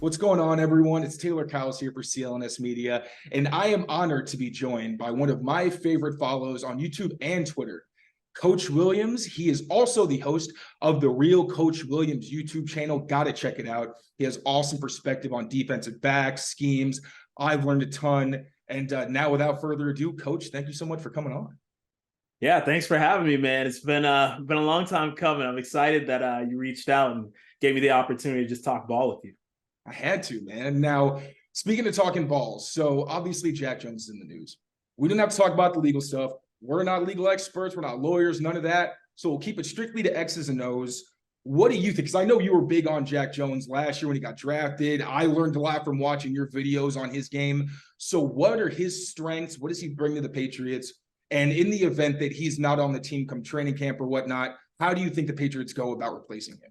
What's going on, everyone? It's Taylor Kaos here for CLNS Media, and I am honored to be joined by one of my favorite follows on YouTube and Twitter, Coach Williams. He is also the host of the Real Coach Williams YouTube channel. Got to check it out. He has awesome perspective on defensive backs, schemes. I've learned a ton. And now, without further ado, Coach, thank you so much for coming on. Yeah, thanks for having me, man. It's been a long time coming. I'm excited that you reached out and gave me the opportunity to just talk ball with you. I had to, man. Now, speaking of talking balls, so obviously Jack Jones is in the news. We didn't have to talk about the legal stuff. We're not legal experts. We're not lawyers, none of that. So we'll keep it strictly to X's and O's. What do you think? Because I know you were big on Jack Jones last year when he got drafted. I learned a lot from watching your videos on his game. So what are his strengths? What does he bring to the Patriots? And in the event that he's not on the team come training camp or whatnot, how do you think the Patriots go about replacing him?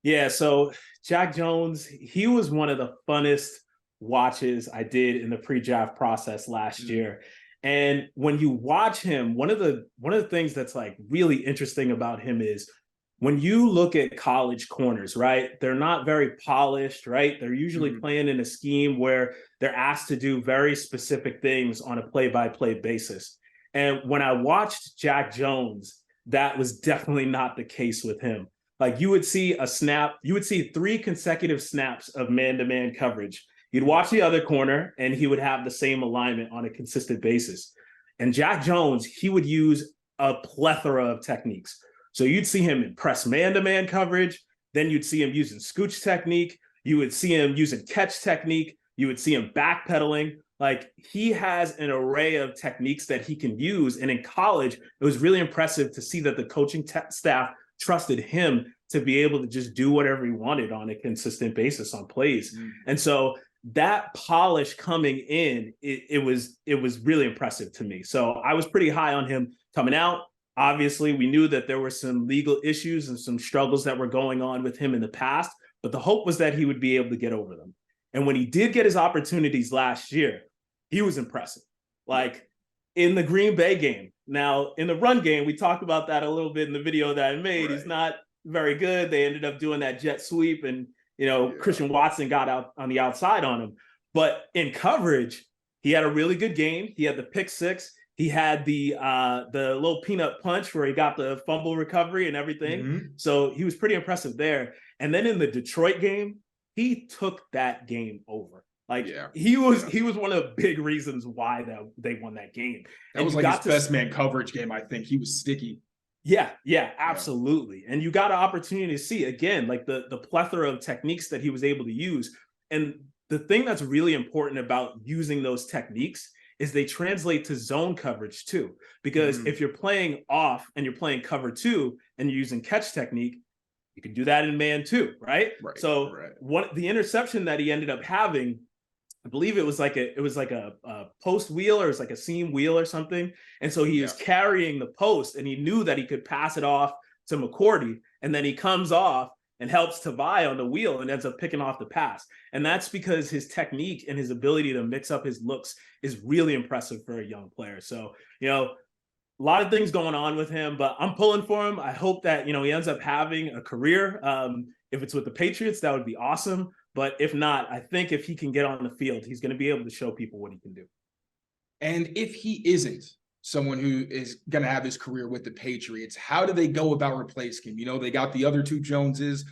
Yeah, so Jack Jones, he was one of the funnest watches I did in the pre-draft process last year. And when you watch him, one of the things that's like really interesting about him is when you look at college corners, right? They're not very polished, right? They're usually playing in a scheme where they're asked to do very specific things on a play-by-play basis. And when I watched Jack Jones, that was definitely not the case with him. Like you would see a snap, you would see 3 consecutive snaps of man-to-man coverage. You'd watch the other corner and he would have the same alignment on a consistent basis. And Jack Jones, he would use a plethora of techniques. So you'd see him in press man-to-man coverage. Then you'd see him using scooch technique. You would see him using catch technique. You would see him backpedaling. Like he has an array of techniques that he can use. And in college, it was really impressive to see that the coaching staff trusted him to be able to just do whatever he wanted on a consistent basis on plays. And so that polish coming in, it was really impressive to me. So I was pretty high on him coming out. Obviously, we knew that there were some legal issues and some struggles that were going on with him in the past, but the hope was that he would be able to get over them. And when he did get his opportunities last year, he was impressive. Like in the Green Bay game. Now, in the run game, we talked about that a little bit in the video that I made. Right. He's not very good. They ended up doing that jet sweep and, Christian Watson got out on the outside on him. But in coverage, he had a really good game. He had the pick six. He had the little peanut punch where he got the fumble recovery and everything. So he was pretty impressive there. And then in the Detroit game, he took that game over. Like he was one of the big reasons why they won that game. That was like his best man coverage game. I think he was sticky. Yeah, absolutely. And you got an opportunity to see again, like the plethora of techniques that he was able to use. And the thing that's really important about using those techniques is they translate to zone coverage too. Because if you're playing off and you're playing cover 2 and you're using catch technique, you can do that in man too, right? So the interception that he ended up having, I believe it was like a post wheel, or it was like a seam wheel or something. And so he was carrying the post and he knew that he could pass it off to McCourty. And then he comes off and helps Tavai on the wheel and ends up picking off the pass. And that's because his technique and his ability to mix up his looks is really impressive for a young player. So, a lot of things going on with him, but I'm pulling for him. I hope that, he ends up having a career. If it's with the Patriots, that would be awesome. But if not, I think if he can get on the field, he's going to be able to show people what he can do. And if he isn't someone who is going to have his career with the Patriots, how do they go about replacing him? They got the other 2 Joneses.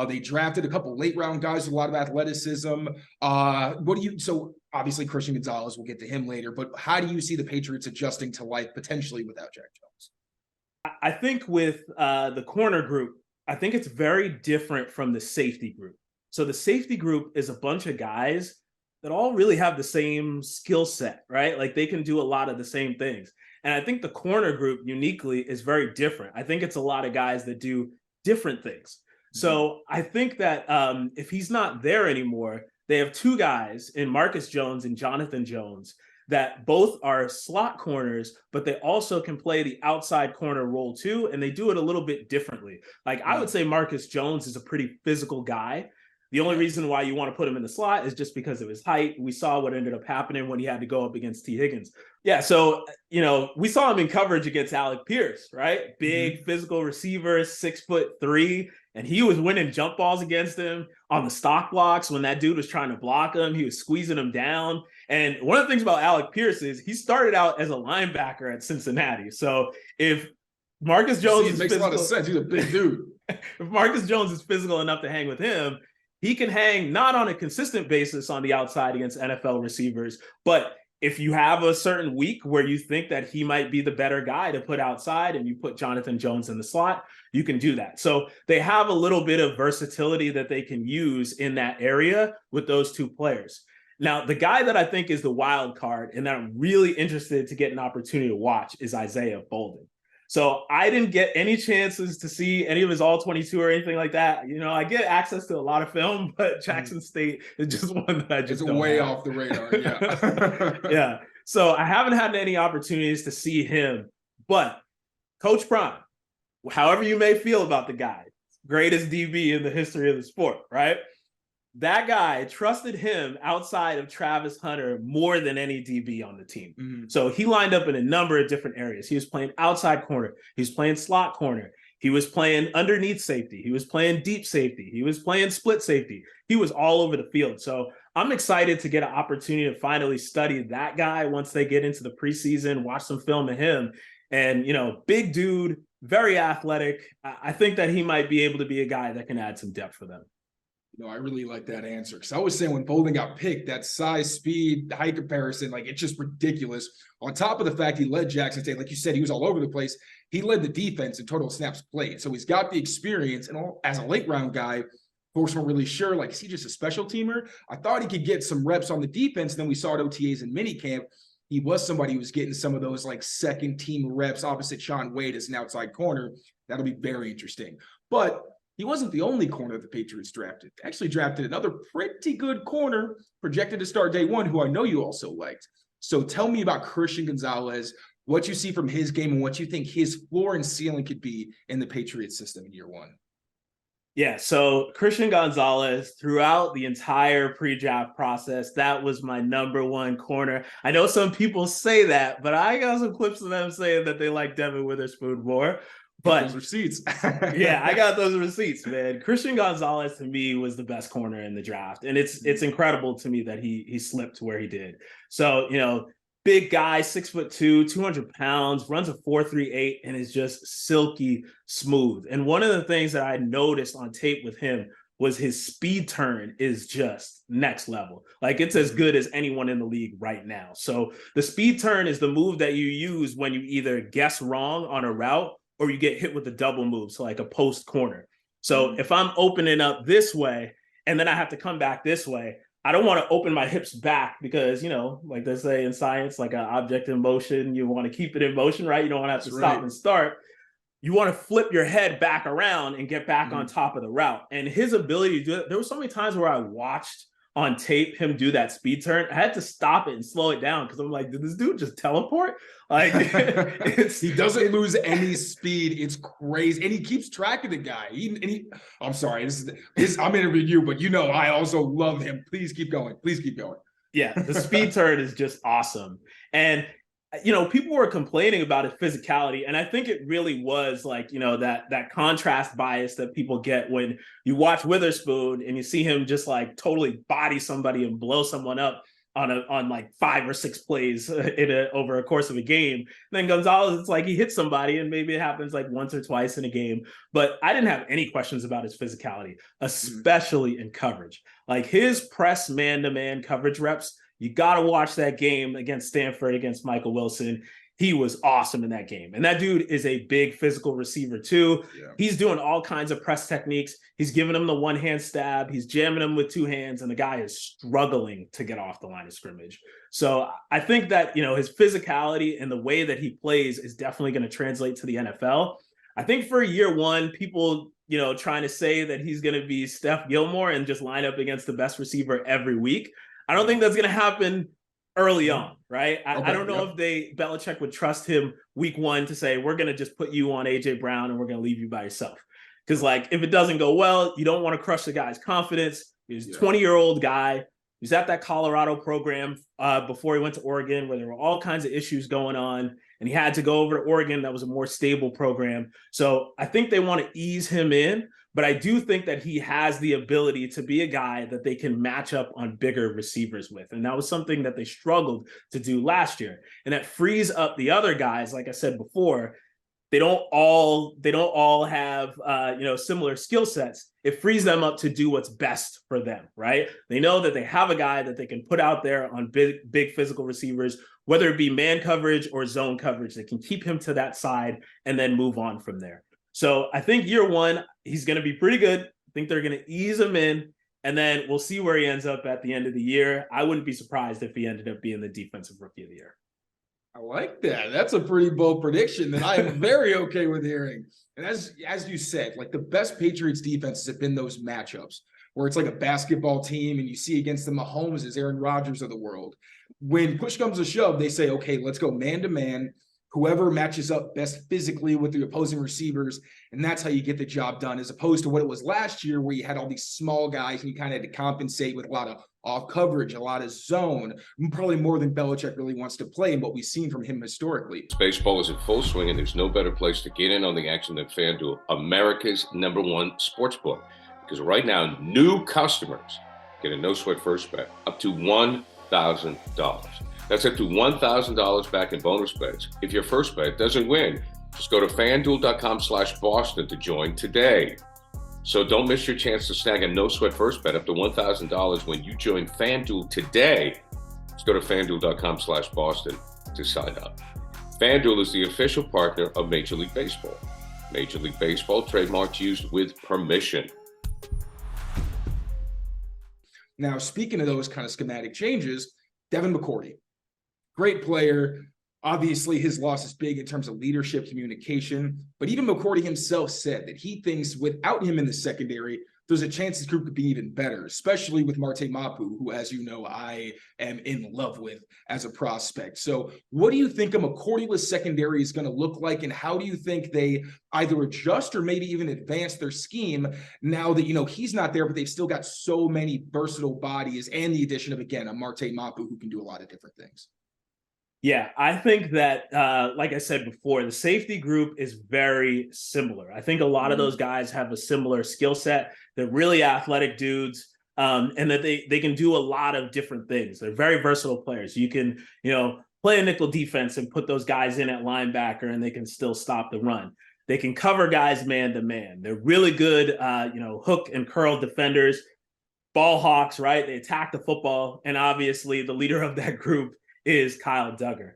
They drafted a couple late round guys with a lot of athleticism. So obviously Christian Gonzalez, we'll get to him later, but how do you see the Patriots adjusting to life potentially without Jack Jones? I think with the corner group, I think it's very different from the safety group. So the safety group is a bunch of guys that all really have the same skill set, right? Like they can do a lot of the same things. And I think the corner group uniquely is very different. I think it's a lot of guys that do different things. So I think that if he's not there anymore, they have 2 guys in Marcus Jones and Jonathan Jones that both are slot corners, but they also can play the outside corner role too. And they do it a little bit differently. Like I would say Marcus Jones is a pretty physical guy. The only reason why you want to put him in the slot is just because of his height. We saw what ended up happening when he had to go up against T. Higgins. Yeah, so, we saw him in coverage against Alec Pierce, right? Big physical receiver, 6'3", and he was winning jump balls against him on the stock blocks when that dude was trying to block him. He was squeezing him down. And one of the things about Alec Pierce is he started out as a linebacker at Cincinnati. So if Marcus Jones it makes a lot of sense. He's a big dude. If Marcus Jones is physical enough to hang with him, he can hang not on a consistent basis on the outside against NFL receivers, but if you have a certain week where you think that he might be the better guy to put outside and you put Jonathan Jones in the slot, you can do that. So they have a little bit of versatility that they can use in that area with those two players. Now, the guy that I think is the wild card and that I'm really interested to get an opportunity to watch is Isaiah Bolden. So I didn't get any chances to see any of his all 22 or anything like that. I get access to a lot of film, but Jackson State is just one that I just don't way have. off the radar. Yeah. Yeah. So I haven't had any opportunities to see him, but Coach Prime, however you may feel about the guy, greatest DB in the history of the sport, right? That guy trusted him outside of Travis Hunter more than any DB on the team. So he lined up in a number of different areas. He was playing outside corner. He was playing slot corner. He was playing underneath safety. He was playing deep safety. He was playing split safety. He was all over the field. So I'm excited to get an opportunity to finally study that guy once they get into the preseason, watch some film of him. And, big dude, very athletic. I think that he might be able to be a guy that can add some depth for them. I really like that answer because I was saying when Bolden got picked, that size, speed, height comparison, it's just ridiculous. On top of the fact he led Jackson State, like you said, he was all over the place. He led the defense in total snaps played. So he's got the experience. And as a late round guy, folks weren't really sure, is he just a special teamer? I thought he could get some reps on the defense. And then we saw at OTAs and minicamp. He was somebody who was getting some of those second team reps opposite Sean Wade as an outside corner. That'll be very interesting. But he wasn't the only corner the Patriots drafted. They actually drafted another pretty good corner projected to start day one, who I know you also liked. So tell me about Christian Gonzalez, what you see from his game and what you think his floor and ceiling could be in the Patriots system in year one. Yeah, so Christian Gonzalez, throughout the entire pre-draft process, that was my number one corner. I know some people say that, but I got some clips of them saying that they like Devin Witherspoon more. But those receipts. Yeah, I got those receipts, man. Christian Gonzalez to me was the best corner in the draft. And it's incredible to me that he slipped where he did. So, big guy, 6'2", 200 pounds, runs a 4.38 and is just silky smooth. And one of the things that I noticed on tape with him was his speed turn is just next level. It's as good as anyone in the league right now. So the speed turn is the move that you use when you either guess wrong on a route or you get hit with a double move, so a post corner. So if I'm opening up this way and then I have to come back this way, I don't want to open my hips back because, like they say in science, an object in motion, you want to keep it in motion, right? You don't want to have to stop and start. You want to flip your head back around and get back on top of the route. And his ability to do it, there were so many times where I watched on tape him do that speed turn. I had to stop it and slow it down because I'm like, did this dude just teleport? He doesn't lose any speed. It's crazy. And he keeps track of the guy. I'm sorry, I'm interviewing you, but I also love him. Please keep going. Please keep going. Yeah, the speed turn is just awesome. And people were complaining about his physicality. And I think it really was that contrast bias that people get when you watch Witherspoon and you see him just totally body somebody and blow someone up on 5 or 6 plays over a course of a game. Then Gonzalez, it's he hits somebody and maybe it happens once or twice in a game. But I didn't have any questions about his physicality, especially in coverage. His press man-to-man coverage reps, you got to watch that game against Stanford, against Michael Wilson. He was awesome in that game. And that dude is a big physical receiver too. Yeah. He's doing all kinds of press techniques. He's giving him the one-hand stab. He's jamming him with 2 hands, and the guy is struggling to get off the line of scrimmage. So I think that, his physicality and the way that he plays is definitely going to translate to the NFL. I think for year one, people, trying to say that he's going to be Steph Gilmore and just line up against the best receiver every week, I don't think that's going to happen early on, right? I don't know if Belichick would trust him week one to say, we're going to just put you on A.J. Brown and we're going to leave you by yourself. Because if it doesn't go well, you don't want to crush the guy's confidence. He's a 20-year-old guy. He's at that Colorado program before he went to Oregon, where there were all kinds of issues going on, and he had to go over to Oregon. That was a more stable program. So I think they want to ease him in, but I do think that he has the ability to be a guy that they can match up on bigger receivers with. And that was something that they struggled to do last year. And that frees up the other guys, like I said before. They don't all have similar skill sets. It frees them up to do what's best for them, right? They know that they have a guy that they can put out there on big physical receivers, whether it be man coverage or zone coverage. They can keep him to that side and then move on from there. So I think year one, he's going to be pretty good. I think they're going to ease him in, and then we'll see where he ends up at the end of the year. I wouldn't be surprised if he ended up being the defensive rookie of the year. I like that. That's a pretty bold prediction that I am very okay with hearing. And as you said, like the best Patriots defenses have been those matchups where it's like a basketball team and you see against the Mahomes, Aaron Rodgers of the world. When push comes to shove, they say, okay, let's go man to man. Whoever matches up best physically with the opposing receivers, and that's how you get the job done, as opposed to what it was last year where you had all these small guys and you kind of had to compensate with a lot of off coverage, a lot of zone, probably more than Belichick really wants to play and what we've seen from him historically. Baseball is in full swing, and there's no better place to get in on the action than FanDuel, America's #1 sportsbook. Because right now, new customers get a no-sweat first bet up to $1,000. That's up to $1,000 back in bonus bets. If your first bet doesn't win, just go to FanDuel.com/Boston to join today. So don't miss your chance to snag a no-sweat first bet up to $1,000 when you join FanDuel today. Just go to FanDuel.com/Boston to sign up. FanDuel is the official partner of Major League Baseball. Major League Baseball trademarks used with permission. Now, speaking of those kind of schematic changes, Devin McCourty. Great player. Obviously, his loss is big in terms of leadership, communication. But even McCourty himself said that he thinks without him in the secondary, there's a chance this group could be even better, especially with Marte Mapu, who, as you know, I am in love with as a prospect. So what do you think a McCourty-less secondary is going to look like, and how do you think they either adjust or maybe even advance their scheme now that, he's not there, but they've still got so many versatile bodies and the addition of, again, a Marte Mapu who can do a lot of different things? Yeah, I think that, like I said before, the safety group is very similar. I think a lot of those guys have a similar skill set. They're really athletic dudes, and that they can do a lot of different things. They're very versatile players. You can, play a nickel defense and put those guys in at linebacker, and they can still stop the run. They can cover guys man to man. They're really good, hook and curl defenders, ball hawks, right? They attack the football, and obviously the leader of that group is Kyle Duggar.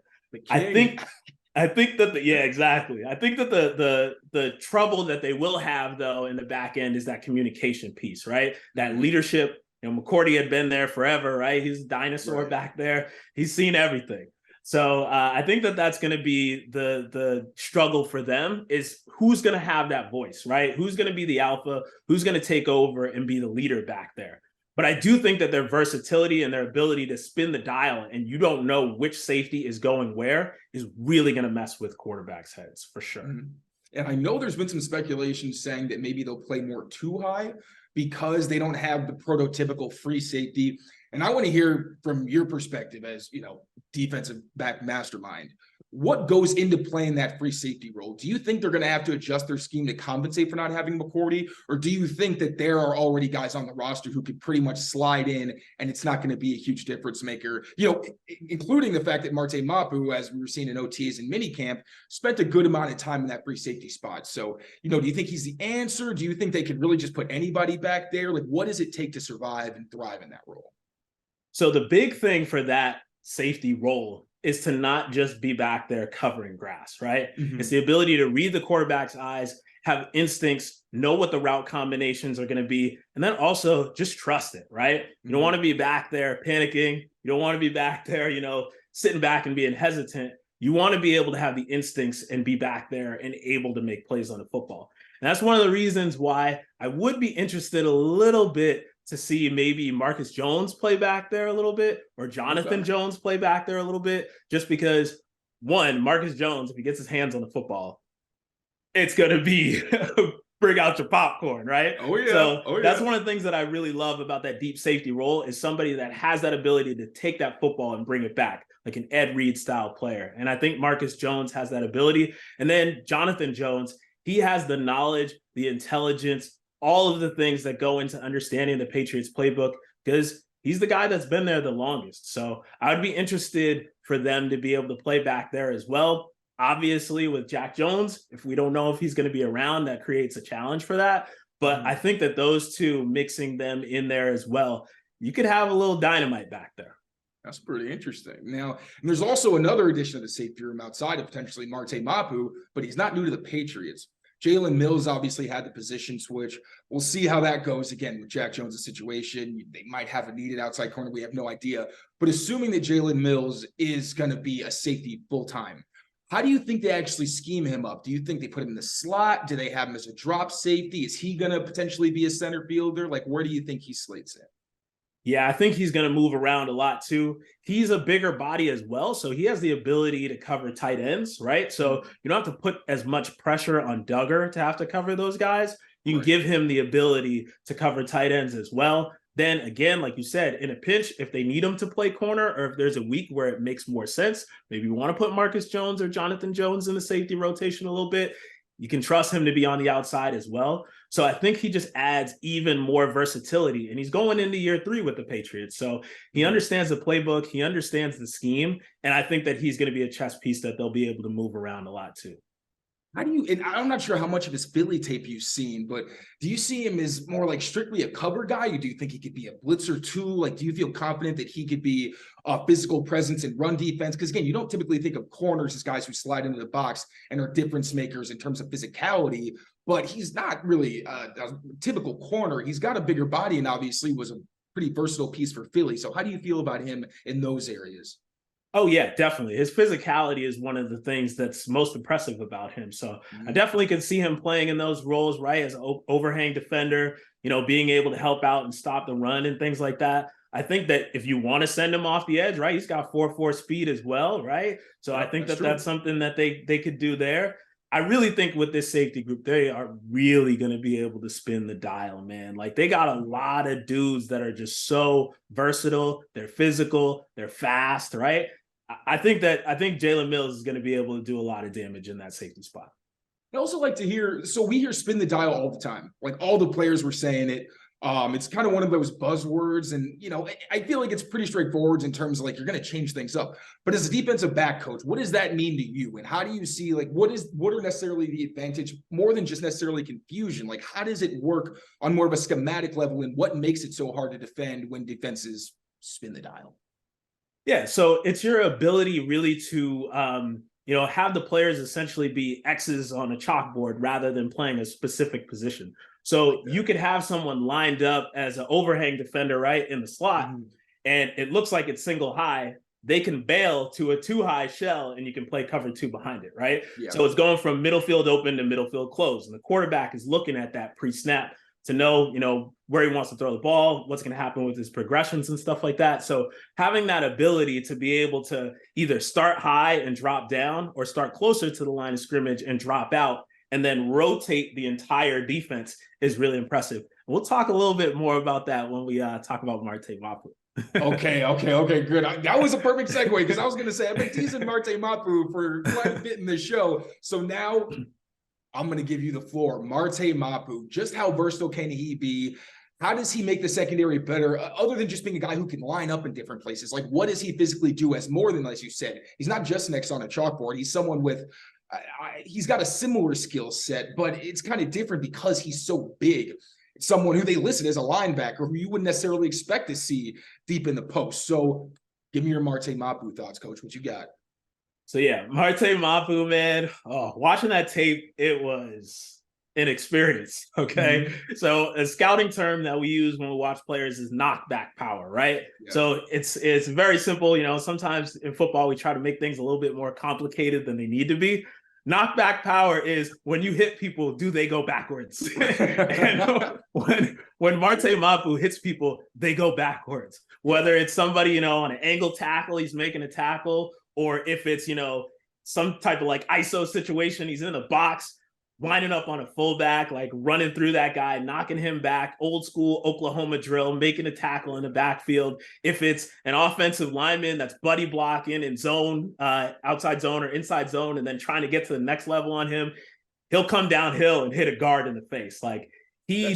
I think that exactly. I think that the trouble that they will have though in the back end is that communication piece, right? That leadership. McCourty had been there forever, right? He's a dinosaur back there. He's seen everything. So I think that that's going to be the struggle for them, is who's going to have that voice, right? Who's going to be the alpha? Who's going to take over and be the leader back there? But I do think that their versatility and their ability to spin the dial and you don't know which safety is going where is really going to mess with quarterbacks' heads for sure. And I know there's been some speculation saying that maybe they'll play more too high because they don't have the prototypical free safety. And I want to hear from your perspective as, defensive back mastermind. What goes into playing that free safety role? Do you think they're going to have to adjust their scheme to compensate for not having McCourty? Or do you think that there are already guys on the roster who could pretty much slide in and it's not going to be a huge difference maker? Including the fact that Marte Mapu, as we were seeing in OTAs and minicamp, spent a good amount of time in that free safety spot. So, do you think he's the answer? Do you think they could really just put anybody back there? Like, what does it take to survive and thrive in that role? So the big thing for that safety role is to not just be back there covering grass, right? It's the ability to read the quarterback's eyes, have instincts, know what the route combinations are going to be, and then also just trust it, right? You don't want to be back there panicking. You don't want to be back there, sitting back and being hesitant. You want to be able to have the instincts and be back there and able to make plays on the football. And that's one of the reasons why I would be interested a little bit to see maybe Marcus Jones play back there a little bit, or Jonathan Jones play back there a little bit, just because, one, Marcus Jones, if he gets his hands on the football, it's going to be bring out your popcorn, right? Oh, yeah. So that's one of the things that I really love about that deep safety role is somebody that has that ability to take that football and bring it back, like an Ed Reed style player. And I think Marcus Jones has that ability. And then Jonathan Jones, he has the knowledge, the intelligence, all of the things that go into understanding the Patriots playbook, because he's the guy that's been there the longest. So I would be interested for them to be able to play back there as well. Obviously, with Jack Jones, if we don't know if he's going to be around, that creates a challenge for that. But I think that those two, mixing them in there as well, you could have a little dynamite back there. That's pretty interesting. Now, and there's also another addition of the safety room outside of potentially Marte Mapu, but he's not new to the Patriots. Jalen Mills obviously had the position switch. We'll see how that goes again with Jack Jones' situation. They might have a needed outside corner. We have no idea. But assuming that Jalen Mills is going to be a safety full-time, how do you think they actually scheme him up? Do you think they put him in the slot? Do they have him as a drop safety? Is he going to potentially be a center fielder? Like, where do you think he slates in? Yeah, I think he's going to move around a lot too. He's a bigger body as well, so he has the ability to cover tight ends, right? So you don't have to put as much pressure on Duggar to have to cover those guys. You can give him the ability to cover tight ends as well. Then again, like you said, in a pinch, if they need him to play corner, or if there's a week where it makes more sense, maybe you want to put Marcus Jones or Jonathan Jones in the safety rotation a little bit, you can trust him to be on the outside as well. So I think he just adds even more versatility, and he's going into year 3 with the Patriots. So he understands the playbook, he understands the scheme, and I think that he's going to be a chess piece that they'll be able to move around a lot too. How do you, and I'm not sure how much of his Philly tape you've seen, but do you see him as more like strictly a cover guy? Or do you think he could be a blitzer too? Like, do you feel confident that he could be a physical presence in run defense? Because again, you don't typically think of corners as guys who slide into the box and are difference makers in terms of physicality, but he's not really a typical corner. He's got a bigger body and obviously was a pretty versatile piece for Philly. So how do you feel about him in those areas? Oh, yeah, definitely. His physicality is one of the things that's most impressive about him. So I definitely can see him playing in those roles, right, as an overhang defender, you know, being able to help out and stop the run and things like that. I think that if you want to send him off the edge, right, he's got 4.4 speed as well, right? So I think that's something that they could do there. I really think with this safety group, they are really going to be able to spin the dial, man. Like, they got a lot of dudes that are just so versatile. They're physical. They're fast, right? I think Jalen Mills is going to be able to do a lot of damage in that safety spot. I also like to hear, so we hear spin the dial all the time. Like, all the players were saying it. It's kind of one of those buzzwords. And, you know, I feel like it's pretty straightforward in terms of like, you're going to change things up. But as a defensive back coach, what does that mean to you? And how do you see, like, what are necessarily the advantage, more than just necessarily confusion? Like, how does it work on more of a schematic level, and what makes it so hard to defend when defenses spin the dial? Yeah, so it's your ability really to, have the players essentially be X's on a chalkboard rather than playing a specific position. So you could have someone lined up as an overhang defender, right, in the slot, and it looks like it's single high. They can bail to a 2 high shell, and you can play cover 2 behind it, right? Yeah. So it's going from middle field open to middle field closed, and the quarterback is looking at that pre-snap to know, where he wants to throw the ball, what's going to happen with his progressions and stuff like that. So having that ability to be able to either start high and drop down, or start closer to the line of scrimmage and drop out, and then rotate the entire defense is really impressive. We'll talk a little bit more about that when we talk about Marte Mapu. Okay, good. That was a perfect segue, because I was going to say, I've been teasing Marte Mapu for quite a bit in this show. So now I'm going to give you the floor. Marte Mapu, just how versatile can he be? How does he make the secondary better, other than just being a guy who can line up in different places? Like, what does he physically do as more than, as you said, he's not just next on a chalkboard. He's someone with, he's got a similar skill set, but it's kind of different because he's so big. It's someone who they listed as a linebacker who you wouldn't necessarily expect to see deep in the post. So give me your Marte Mapu thoughts, Coach. What you got? So yeah, Marte Mapu, man. Oh, watching that tape, it was an experience. Okay. So a scouting term that we use when we watch players is knockback power, right? Yeah. So it's very simple. Sometimes in football, we try to make things a little bit more complicated than they need to be. Knockback power is when you hit people, do they go backwards? And when Marte Mapu hits people, they go backwards. Whether it's somebody, on an angle tackle, he's making a tackle, or if it's, some type of like ISO situation, he's in the box, winding up on a fullback, like running through that guy, knocking him back, old school Oklahoma drill, making a tackle in the backfield. If it's an offensive lineman that's buddy blocking in zone, outside zone or inside zone, and then trying to get to the next level on him, he'll come downhill and hit a guard in the face. Like he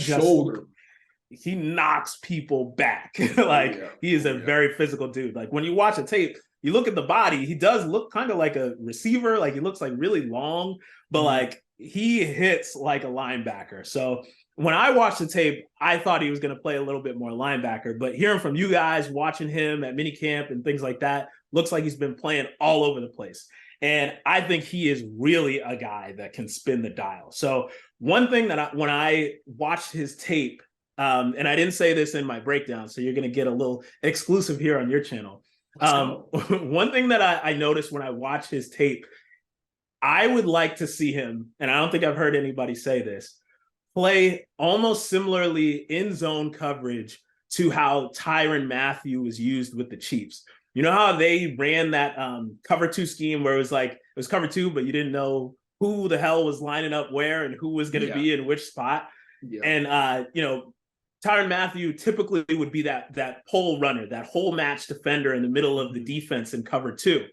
he knocks people back. Like he is a very physical dude. Like when you watch a tape, you look at the body, he does look kind of like a receiver. Like he looks like really long, but like he hits like a linebacker. So when I watched the tape, I thought he was going to play a little bit more linebacker, but hearing from you guys, watching him at minicamp and things like that, looks like he's been playing all over the place. And I think he is really a guy that can spin the dial. So one thing that when I watched his tape, and I didn't say this in my breakdown, so you're going to get a little exclusive here on your channel. One thing that I noticed when I watched his tape, I would like to see him, and I don't think I've heard anybody say this, play almost similarly in zone coverage to how Tyrann Mathieu was used with the Chiefs. You know how they ran that cover 2 scheme where it was cover 2, but you didn't know who the hell was lining up where and who was going to be in which spot. And, Tyrann Mathieu typically would be that pole runner, that whole match defender in the middle of the defense in cover 2.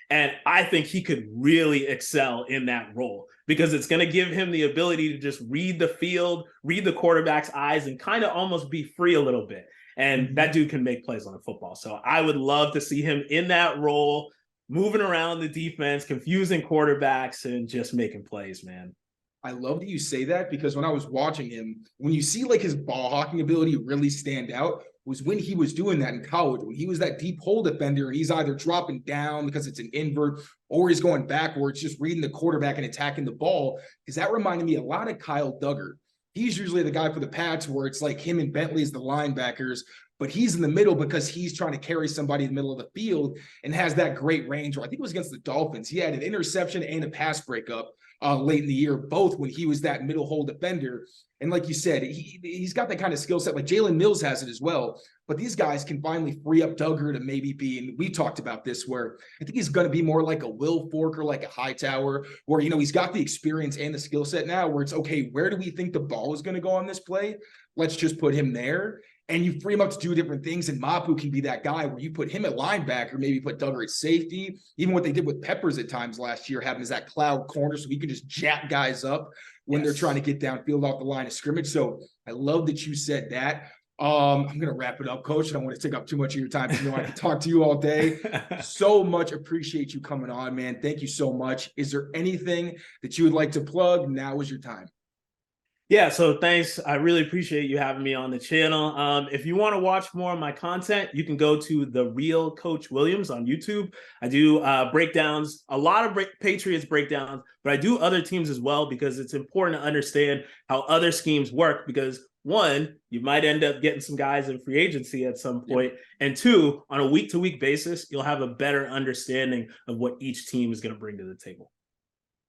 And I think he could really excel in that role because it's going to give him the ability to just read the field, read the quarterback's eyes, and kind of almost be free a little bit. And that dude can make plays on the football. So I would love to see him in that role, moving around the defense, confusing quarterbacks, and just making plays, man. I love that you say that because when I was watching him, when you see like his ball hawking ability really stand out was when he was doing that in college, when he was that deep hole defender and he's either dropping down because it's an invert or he's going backwards, just reading the quarterback and attacking the ball. Because that reminded me a lot of Kyle Duggar. He's usually the guy for the Pats where it's like him and Bentley as the linebackers, but he's in the middle because he's trying to carry somebody in the middle of the field and has that great range. I think it was against the Dolphins. He had an interception and a pass breakup late in the year, both when he was that middle hole defender. And like you said, he's got that kind of skill set. Like Jalen Mills has it as well. But these guys can finally free up Duggar to maybe be, and we talked about this, where I think he's going to be more like a Will Fork or like a Hightower, where, he's got the experience and the skill set now where it's, okay, where do we think the ball is going to go on this play? Let's just put him there. And you free him up to do different things. And Mapu can be that guy where you put him at linebacker, maybe put Duggar at safety. Even what they did with Peppers at times last year, having as that cloud corner so he can just jack guys up when they're trying to get downfield off the line of scrimmage. So I love that you said that. I'm going to wrap it up, Coach. I don't want to take up too much of your time. I can talk to you all day. So much appreciate you coming on, man. Thank you so much. Is there anything that you would like to plug? Now is your time. Yeah, so thanks. I really appreciate you having me on the channel. If you want to watch more of my content, you can go to The Real Coach Williams on YouTube. I do breakdowns, a lot of Patriots breakdowns, but I do other teams as well because it's important to understand how other schemes work because one, you might end up getting some guys in free agency at some point, and two, on a week-to-week basis, you'll have a better understanding of what each team is going to bring to the table.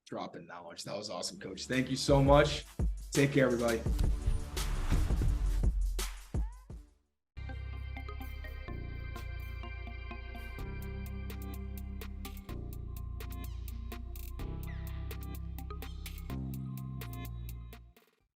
Dropping knowledge. That was awesome, Coach. Thank you so much. Take care, everybody.